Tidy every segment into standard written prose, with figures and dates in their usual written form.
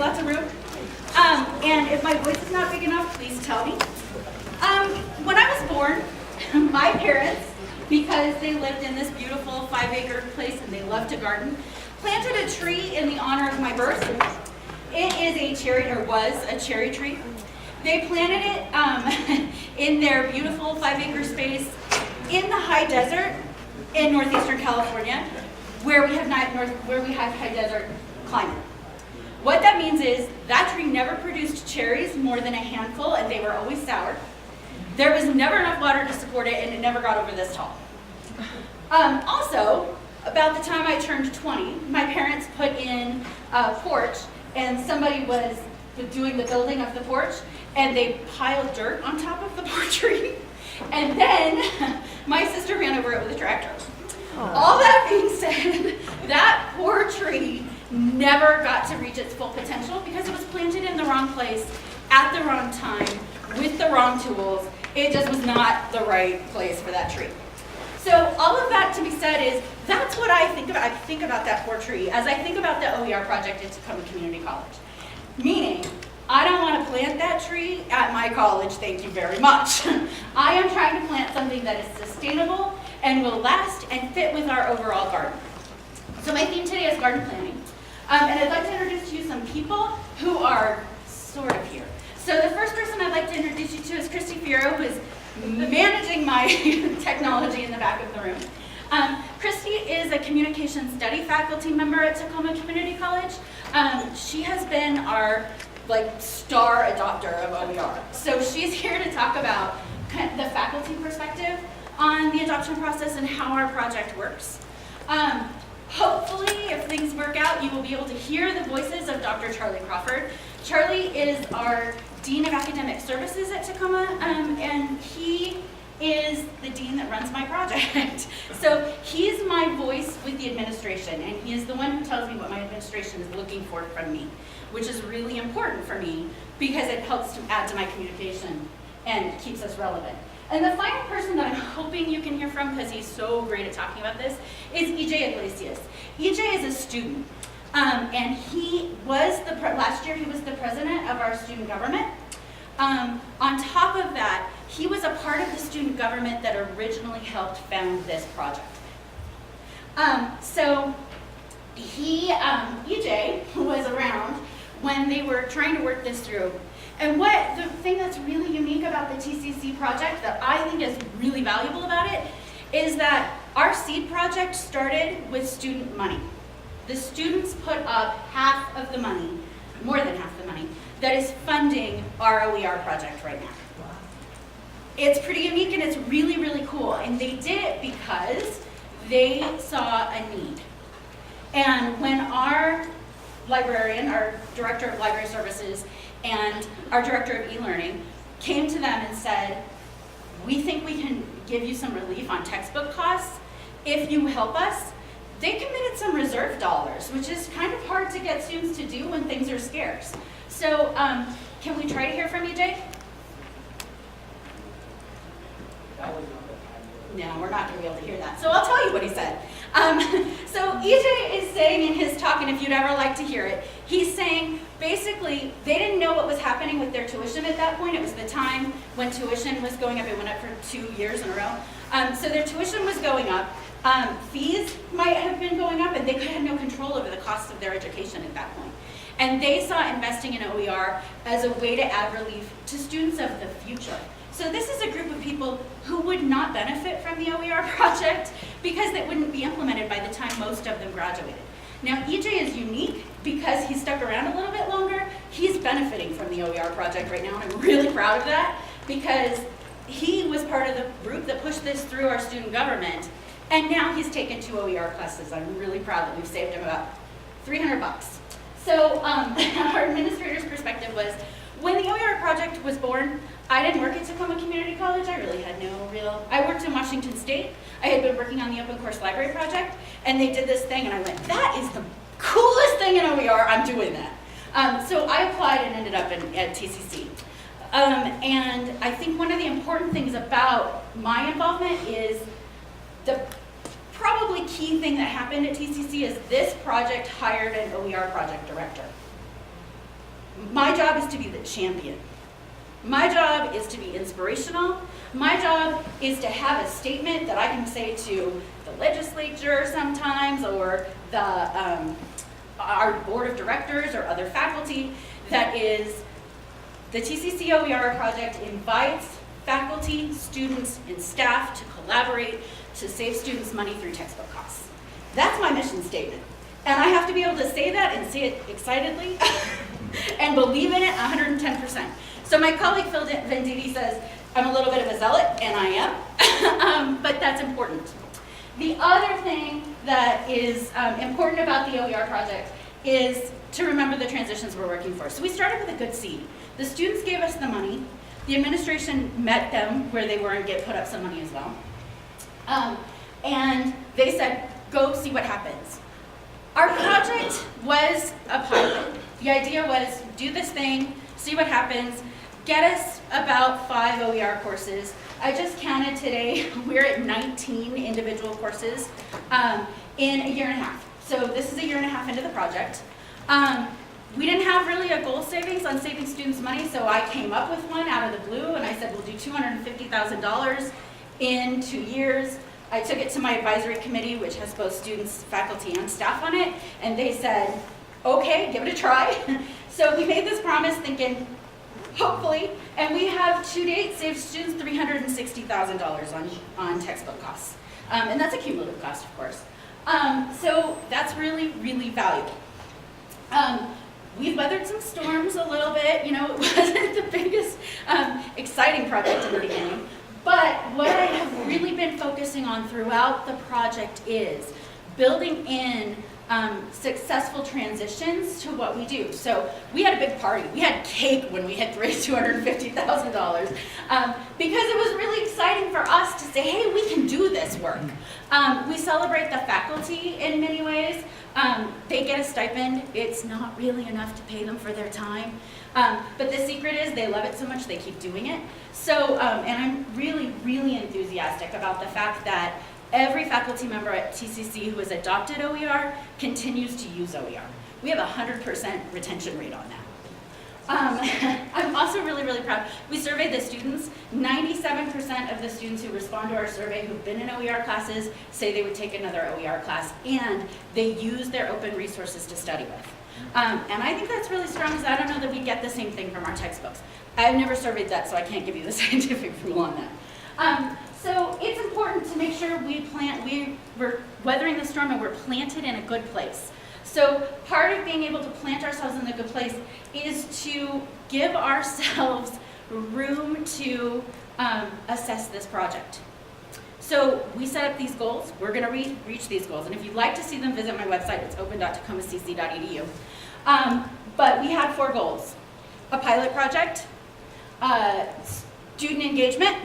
lots of room. And if my voice is not big enough, please tell me. When I was born, my parents, because they lived in this beautiful 5-acre place and they loved to garden, planted a tree in the honor of my birth. It is a cherry, or was a cherry tree. They planted it in their beautiful 5-acre space in the high desert in northeastern California, where we have high desert climate. What that means is that tree never produced cherries more than a handful, and they were always sour. There was never enough water to support it, and it never got over this tall. Also, about the time I turned 20, my parents put in a porch, and somebody was doing the building of the porch, and they piled dirt on top of the poor tree. And then my sister ran over it with a tractor. All that being said, that poor tree never got to reach its full potential because it was planted in the wrong place at the wrong time with the wrong tools. It just was not the right place for that tree. So all of that to be said is, that's what I think about. I think about that poor tree as I think about the OER project at Tacoma Community College. Meaning, I don't want to plant that tree at my college, thank you very much. I am trying to plant something that is sustainable and will last and fit with our overall garden. So my theme today is garden planning. And I'd like to introduce to you some people who are sort of here. So the first person I'd like to introduce you to is Christy Fierro, who is managing my technology in the back of the room. Christy is a communication study faculty member at Tacoma Community College. She has been our star adopter of OER. So she's here to talk about the faculty perspective on the adoption process and how our project works. Hopefully, if things work out, you will be able to hear the voices of Dr. Charlie Crawford. Charlie is our Dean of Academic Services at Tacoma, and he is the dean that runs my project. So he's my voice with the administration, and he is the one who tells me what my administration is looking for from me, which is really important for me because it helps to add to my communication and keeps us relevant. And the final person that I'm hoping you can hear from, because he's so great at talking about this, is EJ Iglesias. EJ is a student, and he was last year he was the president of our student government. On top of that, he was a part of the student government that originally helped found this project. So EJ was around when they were trying to work this through. And the thing that's really unique about the TCC project that I think is really valuable about it is that our seed project started with student money. The students put up half of the money, more than half the money, that is funding our OER project right now. It's pretty unique and it's really, really cool. And they did it because they saw a need. And when our librarian, our director of library services, and our director of e-learning came to them and said, we think we can give you some relief on textbook costs if you help us, they committed some reserve dollars, which is kind of hard to get students to do when things are scarce. So can we try to hear from you, Jake? No, we're not going to be able to hear that. So I'll tell you what he said. So EJ is saying in his talk, and if you'd ever like to hear it, he's saying basically they didn't know what was happening with their tuition at that point. It was the time when tuition was going up. It went up for 2 years in a row. So their tuition was going up. Fees might have been going up, and they had no control over the cost of their education at that point. And they saw investing in OER as a way to add relief to students of the future. So this is a group of people who would not benefit from the OER project because it wouldn't be implemented by the time most of them graduated. Now EJ is unique because he stuck around a little bit longer. He's benefiting from the OER project right now, and I'm really proud of that because he was part of the group that pushed this through our student government, and now he's taken 2 OER classes. I'm really proud that we've saved him about $300. So our administrator's perspective was, when the OER project was born, I didn't work at Tacoma Community College. I really had I worked in Washington State. I had been working on the Open Course Library project, and they did this thing, and I went, that is the coolest thing in OER, I'm doing that. So I applied and ended up at TCC. And I think one of the important things about my involvement is the probably key thing that happened at TCC is this project hired an OER project director. My job is to be the champion. My job is to be inspirational. My job is to have a statement that I can say to the legislature sometimes, or our board of directors or other faculty, that is, the TCC OER project invites faculty, students, and staff to collaborate to save students money through textbook costs. That's my mission statement. And I have to be able to say that and say it excitedly and believe in it 110%. So my colleague Phil Venditti says, I'm a little bit of a zealot, and I am, but that's important. The other thing that is important about the OER project is to remember the transitions we're working for. So we started with a good seed. The students gave us the money. The administration met them where they were and put up some money as well. And they said, go see what happens. Our project was a pilot. The idea was do this thing, see what happens, get us about 5 OER courses. I just counted today, we're at 19 individual courses in a year and a half. So this is a year and a half into the project. We didn't have really a goal savings on saving students money, so I came up with one out of the blue, and I said we'll do $250,000 in 2 years. I took it to my advisory committee, which has both students, faculty, and staff on it, and they said, okay, give it a try. So we made this promise thinking, hopefully, and we have to date saved students $360,000 on textbook costs. And that's a cumulative cost, of course. So that's really, really valuable. We've weathered some storms a little bit. You know, it wasn't the biggest exciting project in the beginning. But what I have really been focusing on throughout the project is building in successful transitions to what we do. So we had a big party. We had cake when we had raised $250,000 because it was really exciting for us to say, hey, we can do this work. We celebrate the faculty in many ways. They get a stipend. It's not really enough to pay them for their time. But the secret is they love it so much they keep doing it. So, and I'm really, really enthusiastic about the fact that every faculty member at TCC who has adopted OER continues to use OER. We have a 100% retention rate on that. I'm also really, really proud. We surveyed the students. 97% of the students who respond to our survey who've been in OER classes say they would take another OER class, and they use their open resources to study with. And I think that's really strong, because I don't know that we get the same thing from our textbooks. I've never surveyed that, so I can't give you the scientific rule on that. So it's important to make sure we're weathering the storm and we're planted in a good place. So part of being able to plant ourselves in a good place is to give ourselves room to assess this project. So we set up these goals. We're going to reach these goals. And if you'd like to see them, visit my website. It's open.tacomacc.edu. But we had 4 goals: a pilot project, student engagement,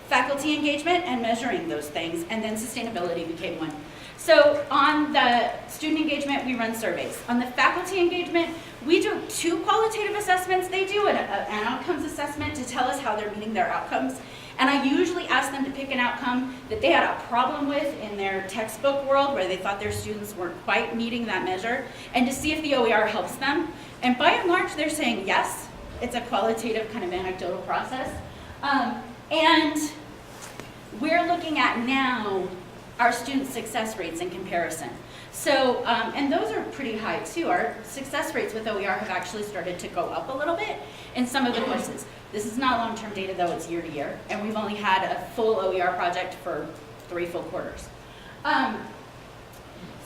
faculty engagement, and measuring those things, and then sustainability became one. So on the student engagement, we run surveys. On the faculty engagement, we do 2 qualitative assessments. They do an outcomes assessment to tell us how they're meeting their outcomes. And I usually ask them to pick an outcome that they had a problem with in their textbook world, where they thought their students weren't quite meeting that measure, and to see if the OER helps them. And by and large, they're saying yes. It's a qualitative kind of anecdotal process. And we're looking at now our student success rates in comparison. So, and those are pretty high too. Our success rates with OER have actually started to go up a little bit in some of the courses. This is not long-term data though, it's year to year. And we've only had a full OER project for 3 full quarters.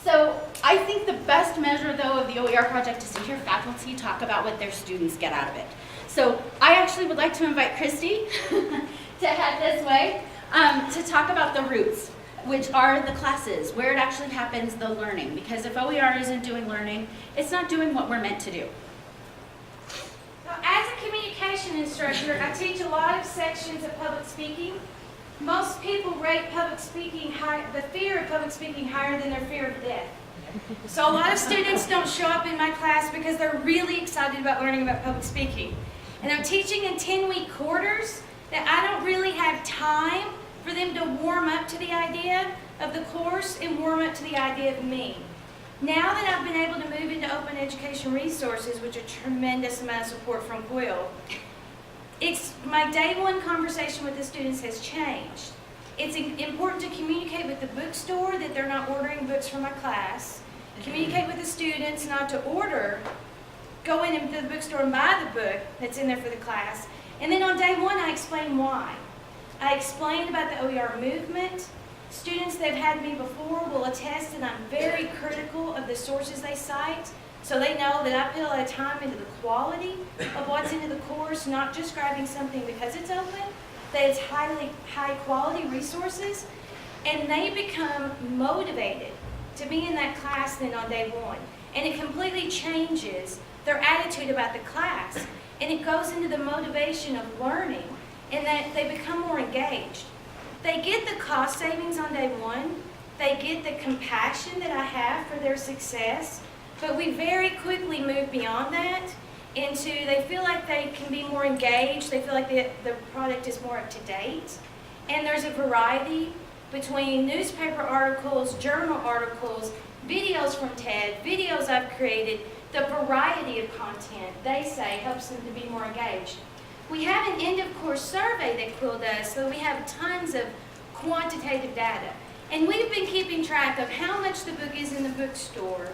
So I think the best measure though of the OER project is to hear faculty talk about what their students get out of it. So I actually would like to invite Christy to head this way to talk about the roots, which are the classes, where it actually happens, the learning. Because if OER isn't doing learning, it's not doing what we're meant to do. As a communication instructor, I teach a lot of sections of public speaking. Most people rate public speaking the fear of public speaking higher than their fear of death. So a lot of students don't show up in my class because they're really excited about learning about public speaking. And I'm teaching in 10-week quarters that I don't really have time for them to warm up to the idea of the course and warm up to the idea of me. Now that I've been able to move into open education resources, which are tremendous amount of support from Quill, my day one conversation with the students has changed. It's important to communicate with the bookstore that they're not ordering books for my class, communicate with the students not to go into the bookstore and buy the book that's in there for the class. And then on day one, I explain why. I explained about the OER movement. Students that have had me before will attest that I'm very critical of the sources they cite, so they know that I put a lot of time into the quality of what's into the course, not just grabbing something because it's open, that it's high quality resources, and they become motivated to be in that class then on day one. And it completely changes their attitude about the class, and it goes into the motivation of learning, and that they become more engaged. They get the cost savings on day one, they get the compassion that I have for their success, but we very quickly move beyond that into they feel like they can be more engaged, they feel like the product is more up to date, and there's a variety between newspaper articles, journal articles, videos from TED, videos I've created. The variety of content, they say, helps them to be more engaged. We have an end-of-course survey that Quill does, so we have tons of quantitative data. And we've been keeping track of how much the book is in the bookstore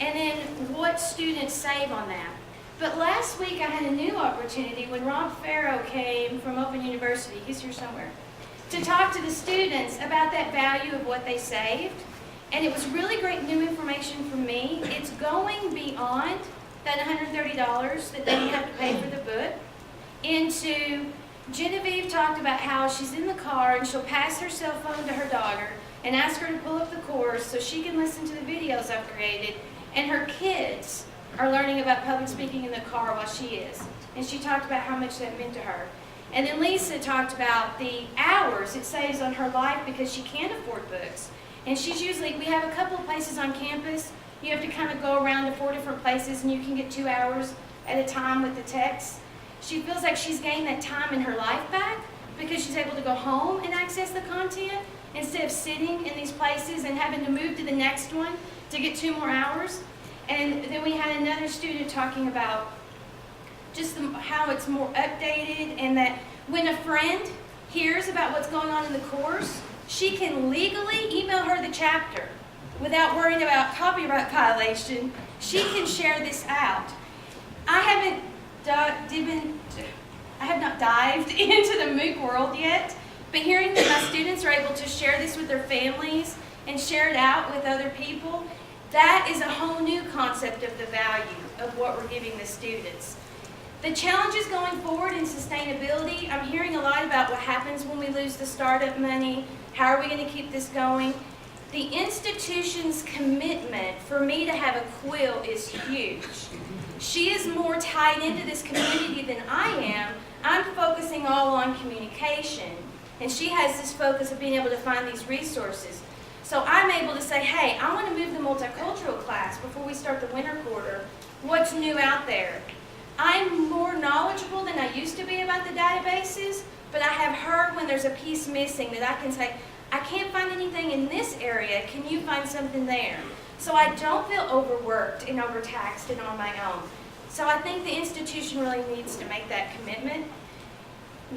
and then what students save on that. But last week I had a new opportunity when Rob Farrow came from Open University, he's here somewhere, to talk to the students about that value of what they saved. And it was really great new information for me. It's going beyond that $130 that they have to pay for the book into Genevieve talked about how she's in the car and she'll pass her cell phone to her daughter and ask her to pull up the course so she can listen to the videos I've created, and her kids are learning about public speaking in the car while she is. And she talked about how much that meant to her. And then Lisa talked about the hours it saves on her life because she can't afford books. And she's usually, we have a couple of places on campus, you have to kind of go around to 4 different places and you can get 2 hours at a time with the text. She feels like she's gained that time in her life back because she's able to go home and access the content instead of sitting in these places and having to move to the next one to get 2 more hours. And then we had another student talking about just how it's more updated, and that when a friend hears about what's going on in the course, she can legally email her the chapter without worrying about copyright violation. She can share this out. I have not dived into the MOOC world yet, but hearing that my students are able to share this with their families and share it out with other people, that is a whole new concept of the value of what we're giving the students. The challenges going forward in sustainability, I'm hearing a lot about what happens when we lose the startup money. How are we going to keep this going? The institution's commitment for me to have a Quill is huge. She is more tied into this community than I am. I'm focusing all on communication, and she has this focus of being able to find these resources. So I'm able to say, hey, I want to move the multicultural class before we start the winter quarter. What's new out there? I'm more knowledgeable than I used to be about the databases, but I have heard when there's a piece missing that I can say, I can't find anything in this area, can you find something there? So I don't feel overworked and overtaxed and on my own. So I think the institution really needs to make that commitment.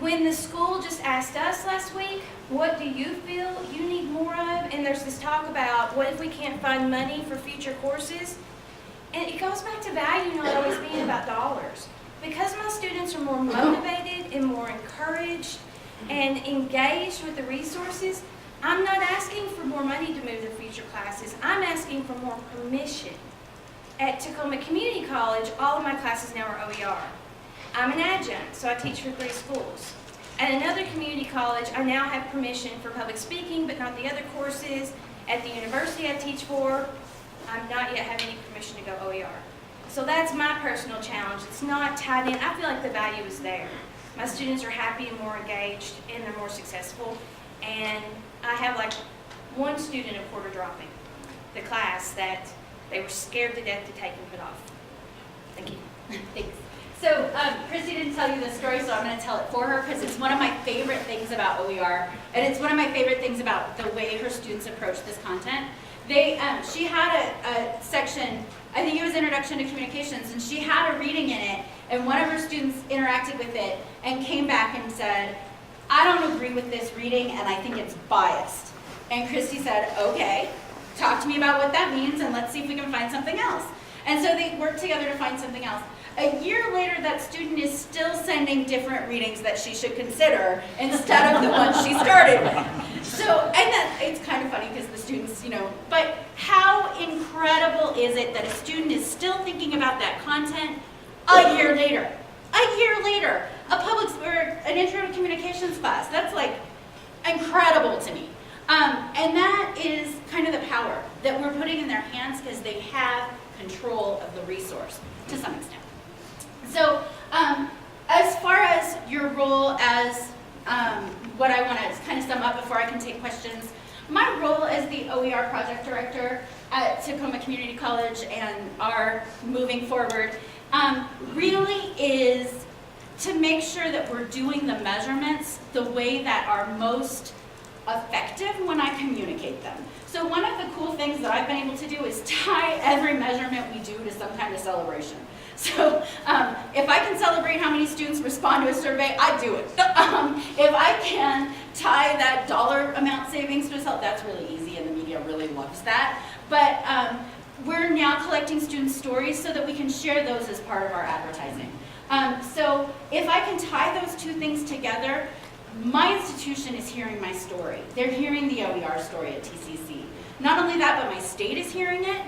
When the school just asked us last week, what do you feel you need more of? And there's this talk about what if we can't find money for future courses? And it goes back to value not always being about dollars. Because my students are more motivated and more encouraged and engaged with the resources, I'm not asking for more money to move their future classes. I'm asking for more permission. At Tacoma Community College, all of my classes now are OER. I'm an adjunct, so I teach for 3 schools. At another community college, I now have permission for public speaking, but not the other courses. At the university I teach for, I'm not yet having any permission to go OER. So that's my personal challenge. It's not tied in. I feel like the value is there. My students are happy and more engaged, and they're more successful. And I have like 1 student a quarter dropping the class that they were scared to death to take and put off. Thank you. Thanks. So Christy didn't tell you this story, so I'm going to tell it for her because it's one of my favorite things about OER, and it's one of my favorite things about the way her students approach this content. she had a section, I think it was Introduction to Communications, and she had a reading in it, and one of her students interacted with it and came back and said, I don't agree with this reading and I think it's biased. And Christy said, okay, talk to me about what that means and let's see if we can find something else. And so they worked together to find something else. A year later, that student is still sending different readings that she should consider instead of the one she started with. So, and that, it's kind of funny because the students, but how incredible is it that a student is still thinking about that content a year later? A year later, or an intro to communications class. That's like incredible to me. And that is kind of the power that we're putting in their hands because they have control of the resource to some extent. So as far as your role as what I want to kind of sum up before I can take questions, my role as the OER Project Director at Tacoma Community College and our moving forward really is to make sure that we're doing the measurements the way that are most effective when I communicate them. So one of the cool things that I've been able to do is tie every measurement we do to some kind of celebration. So if I can celebrate how many students respond to a survey, I do it. If I can tie that dollar amount savings to itself, that's really easy and the media really loves that. But we're now collecting student stories so that we can share those as part of our advertising. So if I can tie those two things together, my institution is hearing my story. They're hearing the OER story at TCC. Not only that, but my state is hearing it,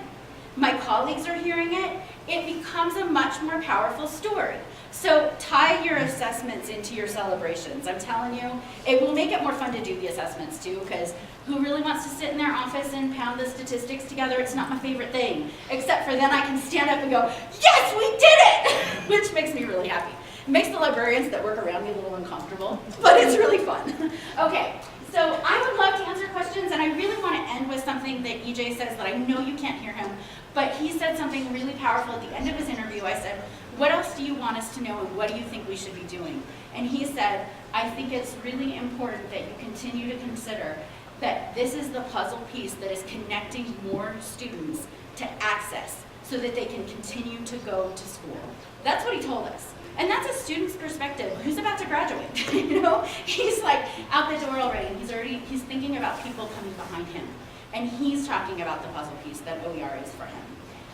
my colleagues are hearing it. It becomes a much more powerful story. So tie your assessments into your celebrations. I'm telling you, it will make it more fun to do the assessments too, because who really wants to sit in their office and pound the statistics together? It's not my favorite thing, except for then I can stand up and go, yes, we did it, which makes me really happy. It makes the librarians that work around me a little uncomfortable, but it's really fun. Okay, so I would love to answer questions, and I really want to end with something that EJ says that I know you can't hear him, but he said something really powerful at the end of his interview. I said, what else do you want us to know, and what do you think we should be doing? And he said, I think it's really important that you continue to consider that this is the puzzle piece that is connecting more students to access so that they can continue to go to school. That's what he told us. And that's a student's perspective who's about to graduate. He's like out the door already, and he's thinking about people coming behind him. And he's talking about the puzzle piece that OER is for him.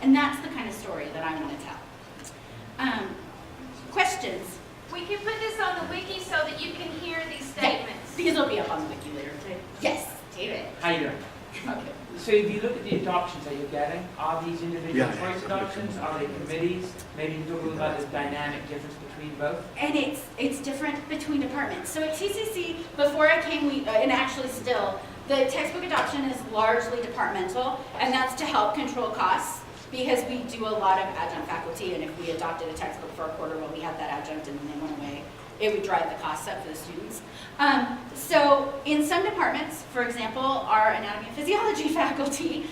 And that's the kind of story that I want to tell. Questions? We can put this on the wiki so that you can hear these statements. These will be up on the wiki later. Yes, David. How you doing? Okay. So if you look at the adoptions that you're getting, are these individual choice adoptions? Are they committees? Maybe you can talk a little about the dynamic difference between both. And it's different between departments. So at TCC, before I came, and actually still, the textbook adoption is largely departmental, and that's to help control costs, because we do a lot of adjunct faculty, and if we adopted a textbook for a quarter while we had that adjunct and then they went away, it would drive the costs up for the students. So in some departments, for example, our anatomy and physiology faculty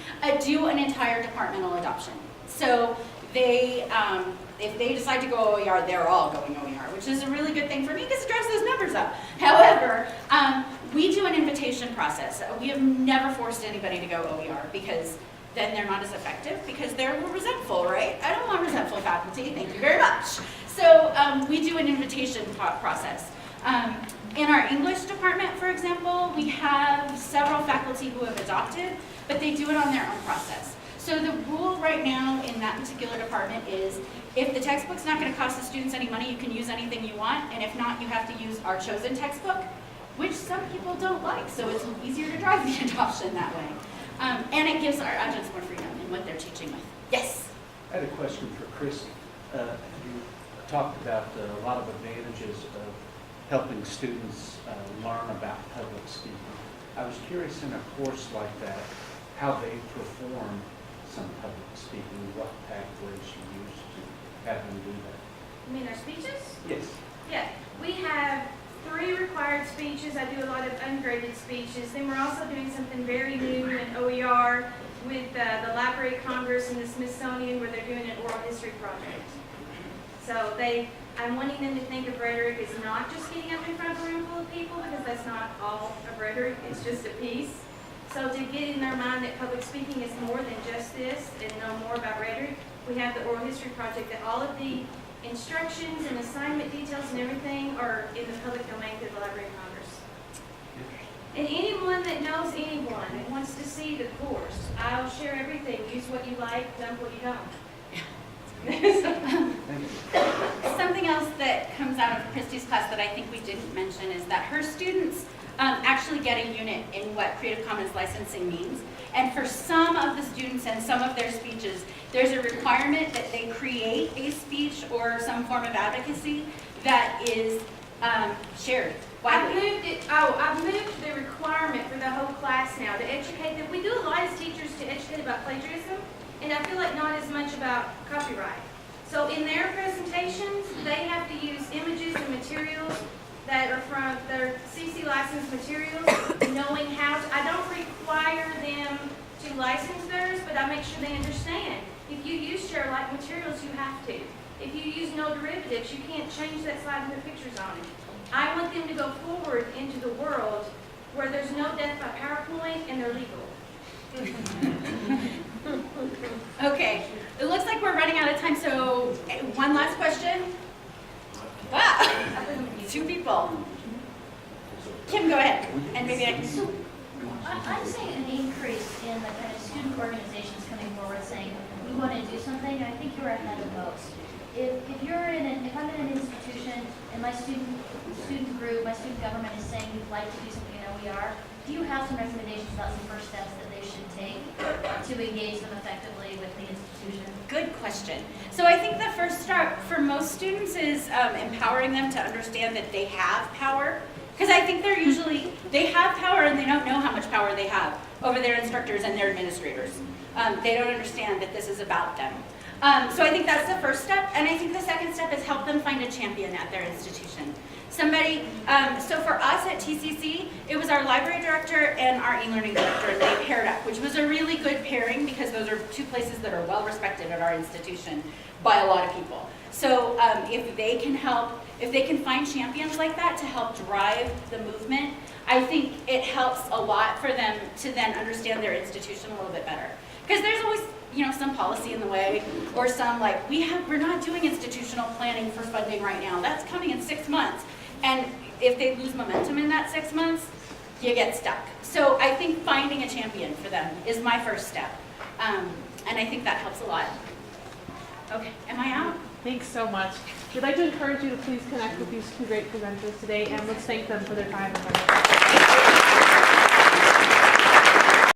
do an entire departmental adoption. So they, if they decide to go OER, they're all going OER, which is a really good thing for me because it drives those numbers up. However, we do an invitation process. We have never forced anybody to go OER because then they're not as effective because they're resentful, right? I don't want resentful faculty, thank you very much. So we do an invitation process. In our English department, for example, we have several faculty who have adopted, but they do it on their own process. So the rule right now in that particular department is if the textbook's not going to cost the students any money, you can use anything you want, and if not, you have to use our chosen textbook, which some people don't like, so it's easier to drive the adoption that way. And it gives our adjuncts more freedom in what they're teaching with. Yes? I had a question for Chris. You talked about a lot of advantages of helping students learn about public speaking. I was curious in a course like that, how they perform some public speaking, what pathways you use to have them do that. You mean our speeches? Yes. Yeah, we have 3 required speeches. I do a lot of ungraded speeches. Then we're also doing something very new in OER with the Library of Congress and the Smithsonian where they're doing an oral history project. So I'm wanting them to think of rhetoric as not just getting up in front of a room full of people because that's not all of rhetoric, it's just a piece. So to get in their mind that public speaking is more than just this and know more about rhetoric, we have the oral history project that all of the instructions and assignment details and everything are in the public domain through the Library of Congress. And anyone that knows anyone that wants to see the course, I'll share everything. Use what you like, dump what you don't. Something else that comes out of Christy's class that I think we didn't mention is that her students actually get a unit in what Creative Commons licensing means. And for some of the students and some of their speeches, there's a requirement that they create a speech or some form of advocacy that is shared widely. I've moved the requirement for the whole class now to educate them. We do a lot as teachers to educate about plagiarism, and I feel like not as much about copyright. So in their presentations, they have to use images and materials that are from their CC licensed materials, knowing how to, I don't require them to license theirs, but I make sure they understand. If you use share alike materials, you have to. If you use no derivatives, you can't change that slide and put pictures on it. I want them to go forward into the world where there's no death by PowerPoint and they're legal. Okay, it looks like we're running out of time, so one last question. Wow, 2 people. Kim, go ahead, and maybe I can. So, I'm seeing an increase in the kind of student organizations coming forward saying, we want to do something, and I think you're ahead of most. If I'm in an institution and my student group, my student government is saying we'd like to do something in OER, do you have some recommendations about some first steps that they should take to engage them effectively with the institution? Good question. So I think the first step for most students is empowering them to understand that they have power. Because I think they have power and they don't know how much power they have over their instructors and their administrators. They don't understand that this is about them. So I think that's the first step. And I think the second step is help them find a champion at their institution. Somebody, so for us at TCC, it was our library director and our e-learning director, and they paired up, which was a really good pairing because those are 2 places that are well respected at our institution by a lot of people. So if they can find champions like that to help drive the movement, I think it helps a lot for them to then understand their institution a little bit better. Because there's always, some policy in the way, or some like, we're not doing institutional planning for funding right now. That's coming in 6 months. And if they lose momentum in that 6 months, you get stuck. So I think finding a champion for them is my first step. And I think that helps a lot. Okay, am I out? Thanks so much. We'd like to encourage you to please connect with these 2 great presenters today, and let's thank them for their time and money.